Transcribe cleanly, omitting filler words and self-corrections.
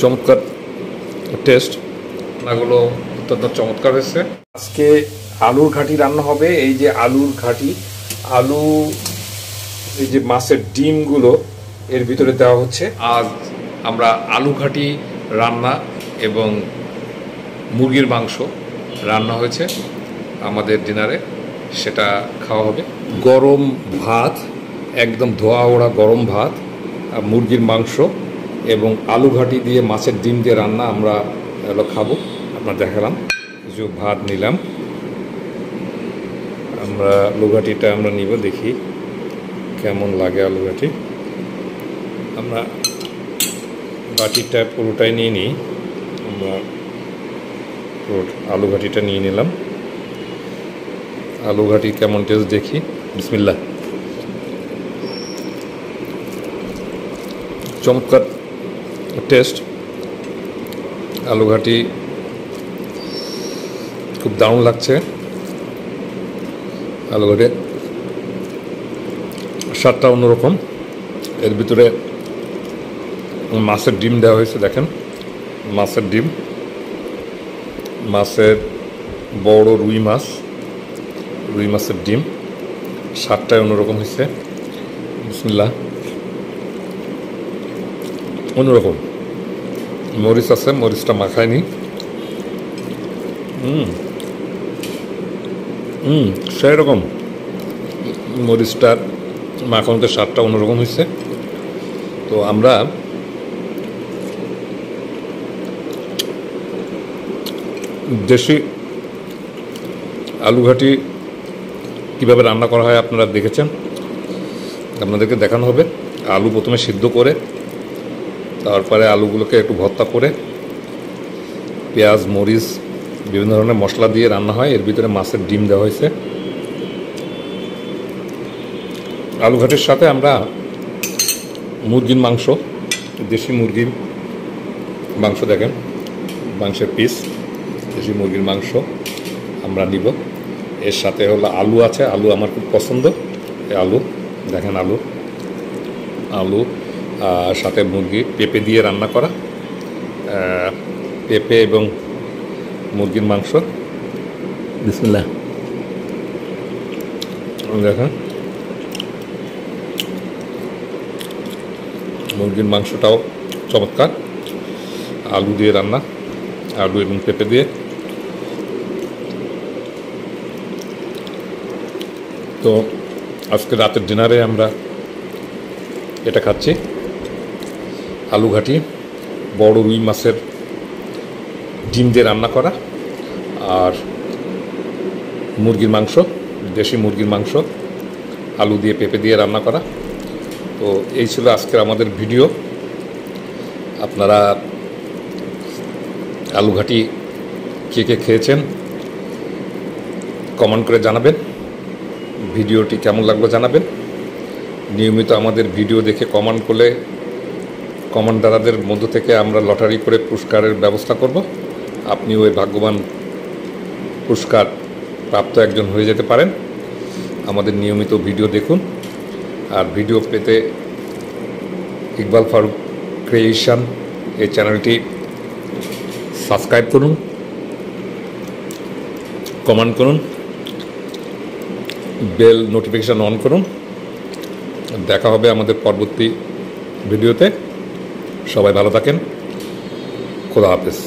চমৎকার টেস্ট, রান্নাগুলো অত্যন্ত চমৎকার হয়েছে। আজকে আলুর ঘাটি রান্না হবে। এই যে আলুর ঘাটি, আলু, এই যে মাছের ডিমগুলো এর ভিতরে দেওয়া হচ্ছে। আজ আমরা আলু ঘাটি রান্না এবং মুরগির মাংস রান্না হয়েছে আমাদের ডিনারে, সেটা খাওয়া হবে। গরম ভাত, একদম ধোয়া ওড়া গরম ভাত, মুরগির মাংস এবং আলু ঘাটি দিয়ে মাছের ডিম দিয়ে রান্না আমরা খাবো। আপনার দেখালাম, কিছু ভাত নিলাম। আমরা আলু ঘাটিটা আমরা নিব, দেখি কেমন লাগে আলু ঘাটি। আমরা বাটিটা পুরোটাই নিয়ে নিই। আমরা আলু ঘাটিটা নিয়ে নিলাম। আলু ঘাটি কেমন টেস্ট দেখি। বিসমিল্লাহ। চমৎকার টেস্ট, আলু ঘাটি খুব দারুণ লাগছে। আলু ঘাটি স্বাদটা অন্যরকম। এর ভিতরে মাছের ডিম দেওয়া হয়েছে, দেখেন মাছের ডিম, মাছের বড় রুই মাছের ডিম, স্বাদটাই অন্যরকম হয়েছে। বিসমিল্লাহ। অন্যরকম মরিচ আছে, মরিচটা মাখায়নি। সেই রকম মরিচটার মাখানোতে স্বাদটা অন্যরকম হয়েছে। তো আমরা দেশি আলু ঘাটি কীভাবে রান্না করা হয় আপনারা দেখেছেন, আপনাদেরকে দেখানো হবে। আলু প্রথমে সিদ্ধ করে, তারপরে আলুগুলোকে একটু ভর্তা করে পেঁয়াজ, মরিচ, বিভিন্ন ধরনের মশলা দিয়ে রান্না হয়। এর ভিতরে মাছের ডিম দেওয়া হয়েছে। আলু ঘাটির সাথে আমরা মুরগির মাংস, দেশি মুরগির মাংস, দেখেন মাংসের পিস, দেশি মুরগির মাংস আমরা নিব। এর সাথে হলো আলু আছে, আলু আমার খুব পছন্দ। আলু দেখেন, আলু আর সাথে মুরগি, পেঁপে দিয়ে রান্না করা, পেঁপে এবং মুরগির মাংস। বিসমিল্লাহ। দেখেন মুরগির মাংসটাও চমৎকার, আলু দিয়ে রান্না, আলু এবং পেঁপে দিয়ে। তো আজকে রাতের ডিনারে আমরা এটা খাচ্ছি, আলু ঘাটি, বড় রুই মাছের ডিম দিয়ে রান্না করা, আর মুরগির মাংস, দেশি মুরগির মাংস, আলু দিয়ে পেঁপে দিয়ে রান্না করা। তো এই ছিল আজকের আমাদের ভিডিও। আপনারা আলু ঘাটি কে কে খেয়েছেন কমেন্ট করে জানাবেন। ভিডিওটি কেমন লাগলো জানাবেন। নিয়মিত আমাদের ভিডিও দেখে কমেন্ট করলে কমেন্টারদের মধ্য থেকে আমরা লটারি করে পুরস্কারের ব্যবস্থা করব। আপনি ওই ভাগ্যবান পুরস্কার প্রাপ্ত একজন হয়ে যেতে পারেন। আমাদের নিয়মিত ভিডিও দেখুন, আর ভিডিও পেতে ইকবাল ফারুক ক্রিয়েশন এই চ্যানেলটি সাবস্ক্রাইব করুন, কমেন্ট করুন, বেল নোটিফিকেশান অন করুন। দেখা হবে আমাদের পরবর্তী ভিডিওতে। সবাই ভালো থাকেন। খোদা হাফেজ।